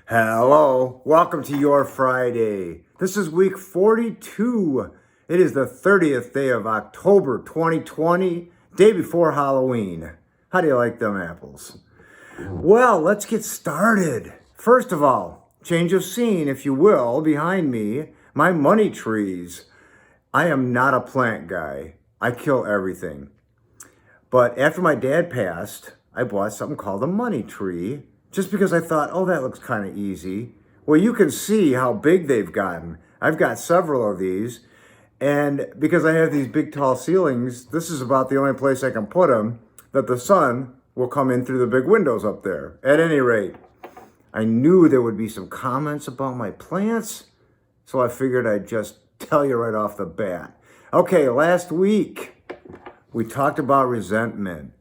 Hello, welcome to your Friday. This is week 42. It is the 30th day of October 2020, day before Halloween. How do you like them apples? Well, let's get started. First of all, change of scene, if you will, behind me, my money trees. I am not a plant guy. I kill everything. But after my dad passed, I bought something called a money tree just because I thought, oh, that looks kind of easy. Well, you can see how big they've gotten. I've got several of these. And because I have these big tall ceilings, this is about the only place I can put them that the sun will come in through the big windows up there. At any rate, I knew there would be some comments about my plants, so I figured I'd just tell you right off the bat. Okay, last week we talked about resentment.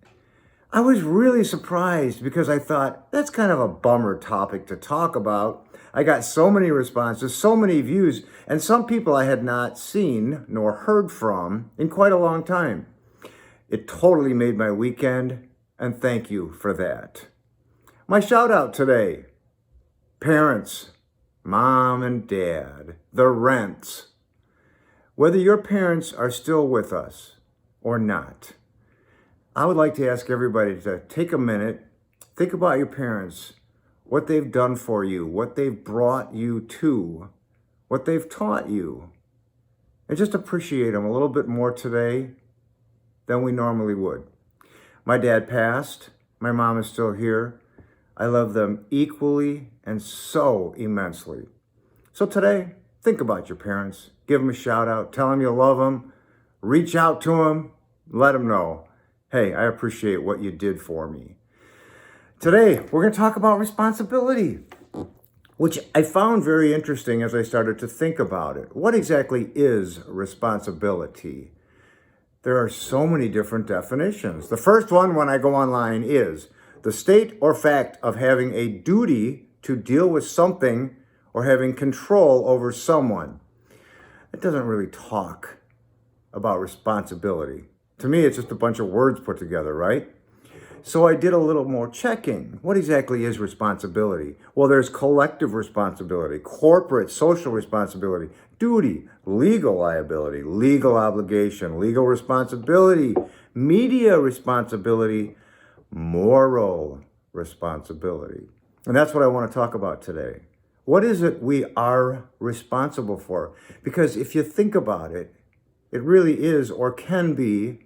I was really surprised because I thought that's kind of a bummer topic to talk about. I got so many responses, so many views, and some people I had not seen nor heard from in quite a long time. It totally made my weekend, and thank you for that. My shout out today, parents, mom and dad, the Rents. Whether your parents are still with us or not, I would like to ask everybody to take a minute, think about your parents, what they've done for you, what they've brought you to, what they've taught you, and just appreciate them a little bit more today than we normally would. My dad passed. My mom is still here. I love them equally and so immensely. So today, think about your parents. Give them a shout out. Tell them you love them. Reach out to them. Let them know, hey, I appreciate what you did for me. Today, we're going to talk about responsibility, which I found very interesting as I started to think about it. What exactly is responsibility? There are so many different definitions. The first one, when I go online, is the state or fact of having a duty to deal with something or having control over someone. It doesn't really talk about responsibility. To me, it's just a bunch of words put together, right? So I did a little more checking. What exactly is responsibility? Well, there's collective responsibility, corporate social responsibility, duty, legal liability, legal obligation, legal responsibility, media responsibility, moral responsibility. And that's what I want to talk about today. What is it we are responsible for? Because if you think about it, it really is or can be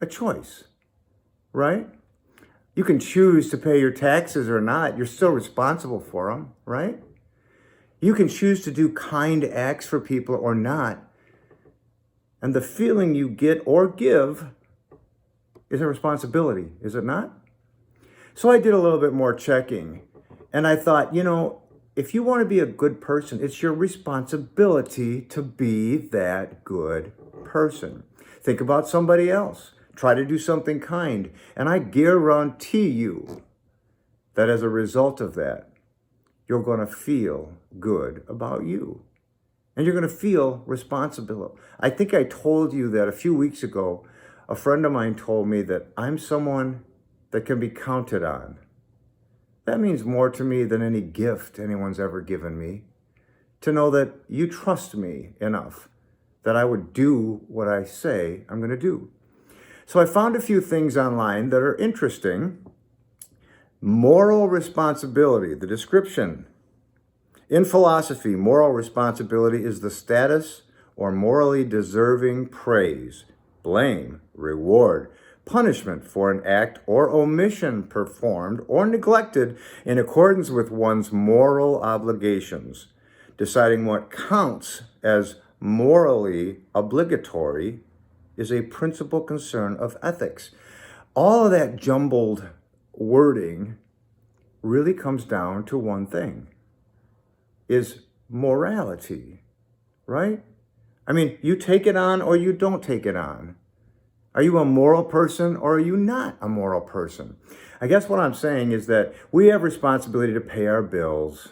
a choice, right? You can choose to pay your taxes or not. You're still responsible for them, right? You can choose to do kind acts for people or not. And the feeling you get or give is a responsibility, is it not? So I did a little bit more checking. And I thought, if you want to be a good person, it's your responsibility to be that good person. Think about somebody else. Try to do something kind. And I guarantee you that as a result of that, you're going to feel good about you. And you're going to feel responsible. I think I told you that a few weeks ago, a friend of mine told me that I'm someone that can be counted on. That means more to me than any gift anyone's ever given me. To know that you trust me enough that I would do what I say I'm going to do. So I found a few things online that are interesting. Moral responsibility, the description. In philosophy, moral responsibility is the status or morally deserving praise, blame, reward, punishment for an act or omission performed or neglected in accordance with one's moral obligations. Deciding what counts as morally obligatory is a principal concern of ethics. All of that jumbled wording really comes down to one thing, is morality, right? I mean, you take it on or you don't take it on. Are you a moral person or are you not a moral person? I guess what I'm saying is that we have responsibility to pay our bills,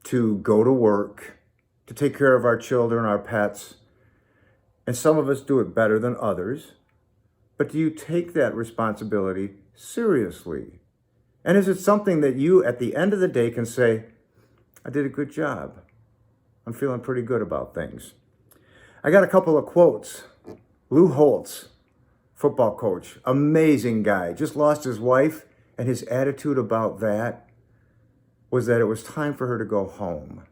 to go to work, to take care of our children, our pets. And some of us do it better than others. But do you take that responsibility seriously? And is it something that you, at the end of the day, can say, I did a good job. I'm feeling pretty good about things. I got a couple of quotes. Lou Holtz, football coach, amazing guy, just lost his wife, and his attitude about that was that it was time for her to go home.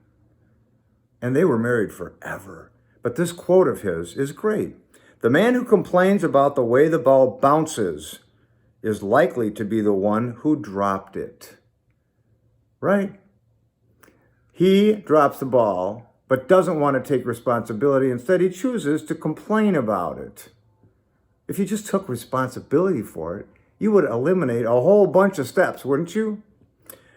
And they were married forever. But this quote of his is great. The man who complains about the way the ball bounces is likely to be the one who dropped it. Right? He drops the ball, but doesn't want to take responsibility. Instead, he chooses to complain about it. If you just took responsibility for it, you would eliminate a whole bunch of steps, wouldn't you?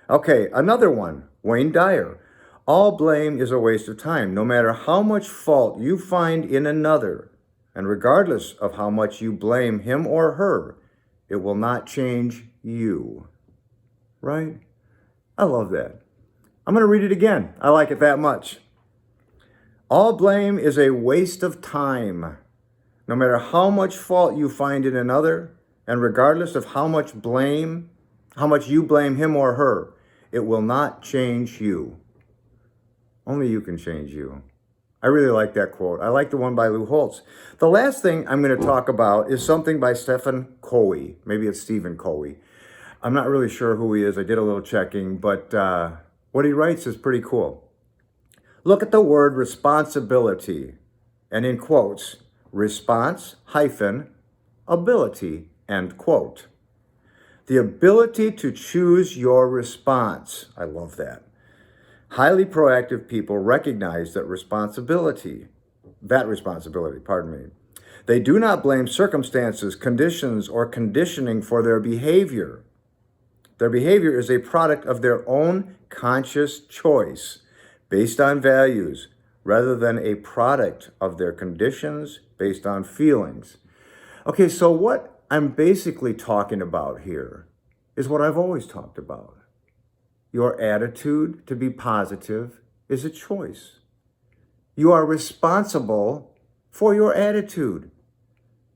Okay, another one, Wayne Dyer. All blame is a waste of time, no matter how much fault you find in another, and regardless of how much you blame him or her, it will not change you. Right? I love that. I'm going to read it again. I like it that much. All blame is a waste of time, no matter how much fault you find in another, and regardless of how much you blame him or her, it will not change you. Only you can change you. I really like that quote. I like the one by Lou Holtz. The last thing I'm going to talk about is something by Stephen Covey. Maybe it's Stephen Covey. I'm not really sure who he is. I did a little checking, but what he writes is pretty cool. Look at the word responsibility, and in quotes, response-ability, end quote. The ability to choose your response. I love that. Highly proactive people recognize that responsibility. They do not blame circumstances, conditions, or conditioning for their behavior. Their behavior is a product of their own conscious choice based on values rather than a product of their conditions based on feelings. Okay, so what I'm basically talking about here is what I've always talked about. Your attitude to be positive is a choice. You are responsible for your attitude,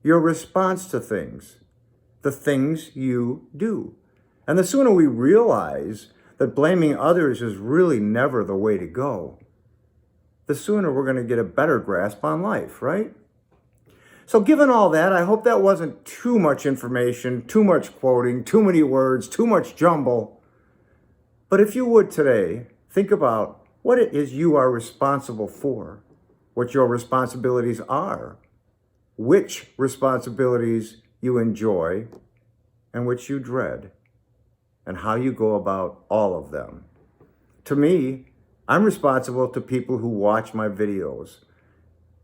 your response to things, the things you do. And the sooner we realize that blaming others is really never the way to go, the sooner we're going to get a better grasp on life, right? So given all that, I hope that wasn't too much information, too much quoting, too many words, too much jumble. But if you would today, think about what it is you are responsible for, what your responsibilities are, which responsibilities you enjoy, and which you dread, and how you go about all of them. To me, I'm responsible to people who watch my videos,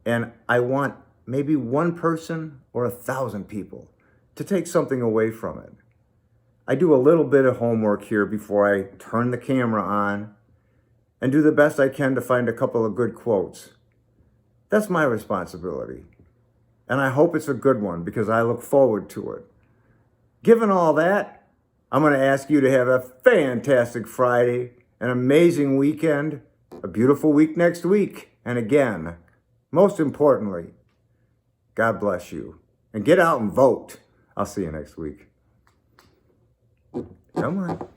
and I want maybe one person or 1,000 people to take something away from it. I do a little bit of homework here before I turn the camera on and do the best I can to find a couple of good quotes. That's my responsibility. And I hope it's a good one because I look forward to it. Given all that, I'm going to ask you to have a fantastic Friday, an amazing weekend, a beautiful week next week. And again, most importantly, God bless you. And get out and vote. I'll see you next week. Come on.